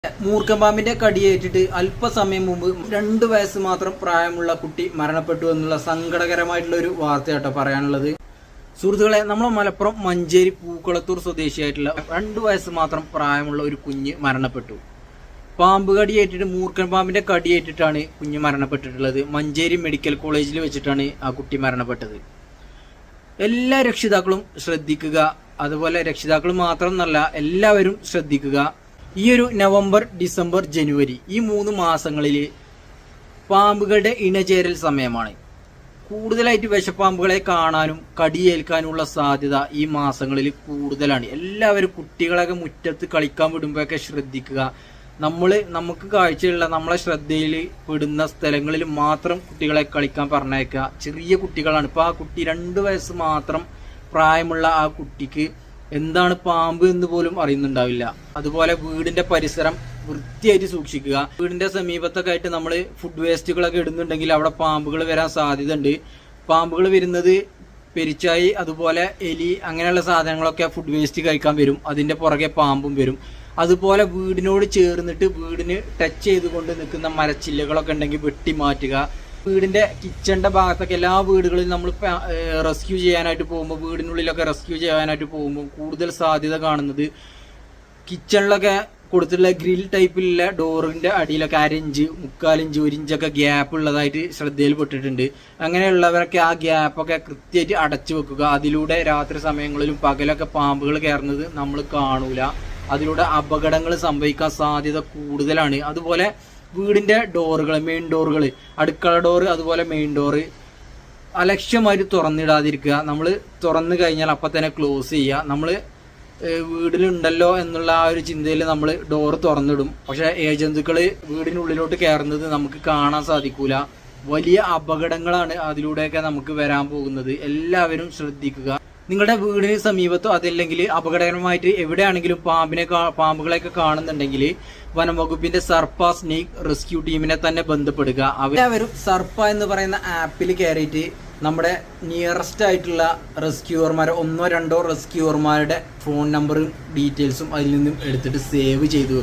മൂർഖമ്പാമ്പിന്റെ കടിയേറ്റിട്ട് അല്പസമയം മുമ്പ് 2 വയസ്സ് മാത്രം പ്രായമുള്ള കുട്ടി മരണപ്പെട്ടു എന്നുള്ള സങ്കടകരമായിട്ടുള്ള ഒരു വാർത്തയാട്ടോ പറയാനുള്ളത്. സുഹൃത്തുക്കളെ, നമ്മളെ മലപ്പുറം മഞ്ചേരി പൂക്കുളത്തൂർ സ്വദേശിയായിട്ടുള്ള 2 വയസ്സ് മാത്രം പ്രായമുള്ള ഒരു കുഞ്ഞ് മരണപ്പെട്ടു. പാമ്പ് കടിയേറ്റിട്ട് മൂർഖൻ പാമ്പിന്റെ കടിയേറ്റിട്ടാണ് കുഞ്ഞ് മരണപ്പെട്ടിട്ടുള്ളത്. മഞ്ചേരി മെഡിക്കൽ കോളേജിൽ വെച്ചിട്ടാണ് ആ കുട്ടി മരണപ്പെട്ടത്. എല്ലാ രക്ഷിതാക്കളും ശ്രദ്ധിക്കുക. അതുപോലെ രക്ഷിതാക്കൾ മാത്രമെന്നല്ല, എല്ലാവരും ശ്രദ്ധിക്കുക. ഈ ഒരു നവംബർ, ഡിസംബർ, ജനുവരി ഈ 3 മാസങ്ങളിൽ പാമ്പുകളുടെ ഇണചേരൽ സമയമാണ്. കൂടുതലായിട്ട് വിഷപ്പാമ്പുകളെ കാണാനും കടിയേൽക്കാനുള്ള സാധ്യത ഈ മാസങ്ങളിൽ കൂടുതലാണ്. എല്ലാവരും കുട്ടികളൊക്കെ മുറ്റത്ത് കളിക്കാൻ വിടുമ്പോഴൊക്കെ ശ്രദ്ധിക്കുക. നമുക്ക് കാഴ്ചയുള്ള നമ്മളെ ശ്രദ്ധയിൽ പെടുന്ന സ്ഥലങ്ങളിൽ മാത്രം കുട്ടികളെ കളിക്കാൻ പറഞ്ഞേക്കുക. ചെറിയ കുട്ടികളാണ്. ഇപ്പോൾ ആ കുട്ടി 2 വയസ്സ് മാത്രം പ്രായമുള്ള ആ കുട്ടിക്ക് എന്താണ് പാമ്പ് എന്ന് പോലും അറിയുന്നുണ്ടാവില്ല. അതുപോലെ വീടിന്റെ പരിസരം വൃത്തിയായിട്ട് സൂക്ഷിക്കുക. വീടിന്റെ സമീപത്തൊക്കെ ആയിട്ട് നമ്മൾ ഫുഡ് വേസ്റ്റുകളൊക്കെ ഇടുന്നുണ്ടെങ്കിൽ അവിടെ പാമ്പുകൾ വരാൻ സാധ്യത ഉണ്ട്. പാമ്പുകൾ വരുന്നത് പെരിച്ചായി, അതുപോലെ എലി, അങ്ങനെയുള്ള സാധനങ്ങളൊക്കെ ഫുഡ് വേസ്റ്റ് കഴിക്കാൻ വരും. അതിന്റെ പുറകെ പാമ്പും വരും. അതുപോലെ വീടിനോട് ചേർന്നിട്ട് വീടിന് ടച്ച് ചെയ്തുകൊണ്ട് നിൽക്കുന്ന മരച്ചില്ലകളൊക്കെ ഉണ്ടെങ്കിൽ വെട്ടി മാറ്റുക. വീടിന്റെ കിച്ചണിന്റെ ഭാഗത്തൊക്കെ എല്ലാ വീടുകളിലും നമ്മൾ റെസ്ക്യൂ ചെയ്യാനായിട്ട് പോകുമ്പോൾ, വീടിനുള്ളിലൊക്കെ റെസ്ക്യൂ ചെയ്യാനായിട്ട് പോകുമ്പോൾ കൂടുതൽ സാധ്യത കാണുന്നത് കിച്ചണിലൊക്കെ കൊടുത്തിട്ടുള്ള ഗ്രിൽ ടൈപ്പിലുള്ള ഡോറിന്റെ അടിയിലൊക്കെ 1 ഇഞ്ച്, 3/4 ഇഞ്ച്, 1 ഇഞ്ചൊക്കെ ഗ്യാപ്പ് ഉള്ളതായിട്ട് ശ്രദ്ധയിൽപ്പെട്ടിട്ടുണ്ട്. അങ്ങനെയുള്ളവരൊക്കെ ആ ഗ്യാപ്പൊക്കെ കൃത്യമായിട്ട് അടച്ചു വെക്കുക. അതിലൂടെ രാത്രി സമയങ്ങളിലും പകലൊക്കെ പാമ്പുകൾ കയറുന്നത് നമ്മൾ കാണൂല. അതിലൂടെ അപകടങ്ങൾ സംഭവിക്കാൻ സാധ്യത കൂടുതലാണ്. അതുപോലെ വീടിന്റെ ഡോറുകൾ, മെയിൻ ഡോറുകൾ, അടുക്കള ഡോറ്, അതുപോലെ മെയിൻ ഡോറ് അലക്ഷ്യമായിട്ട് തുറന്നിടാതിരിക്കുക. നമ്മൾ തുറന്നു കഴിഞ്ഞാൽ അപ്പം തന്നെ ക്ലോസ് ചെയ്യുക. നമ്മൾ വീടിലുണ്ടല്ലോ എന്നുള്ള ആ ഒരു ചിന്തയിൽ നമ്മൾ ഡോറ് തുറന്നിടും. പക്ഷെ ഏജന്തുക്കൾ വീടിനുള്ളിലോട്ട് കയറുന്നത് നമുക്ക് കാണാൻ സാധിക്കൂല. വലിയ അപകടങ്ങളാണ് അതിലൂടെയൊക്കെ നമുക്ക് വരാൻ പോകുന്നത്. എല്ലാവരും ശ്രദ്ധിക്കുക. നിങ്ങളുടെ വീടിന് സമീപത്തോ അതല്ലെങ്കിൽ അപകടകരമായിട്ട് എവിടെയാണെങ്കിലും പാമ്പുകളെയൊക്കെ കാണുന്നുണ്ടെങ്കിൽ വനംവകുപ്പിന്റെ സർപ്പ സ്നേക് റെസ്ക്യൂ ടീമിനെ തന്നെ ബന്ധപ്പെടുക. എല്ലാവരും സർപ്പ എന്ന് പറയുന്ന ആപ്പിൽ കയറിയിട്ട് നമ്മുടെ നിയറസ്റ്റ് ആയിട്ടുള്ള റെസ്ക്യൂവർമാരെ 1-2 റെസ്ക്യൂവർമാരുടെ ഫോൺ നമ്പറും ഡീറ്റെയിൽസും അതിൽ നിന്നും എടുത്തിട്ട് സേവ് ചെയ്തു വെക്കുക.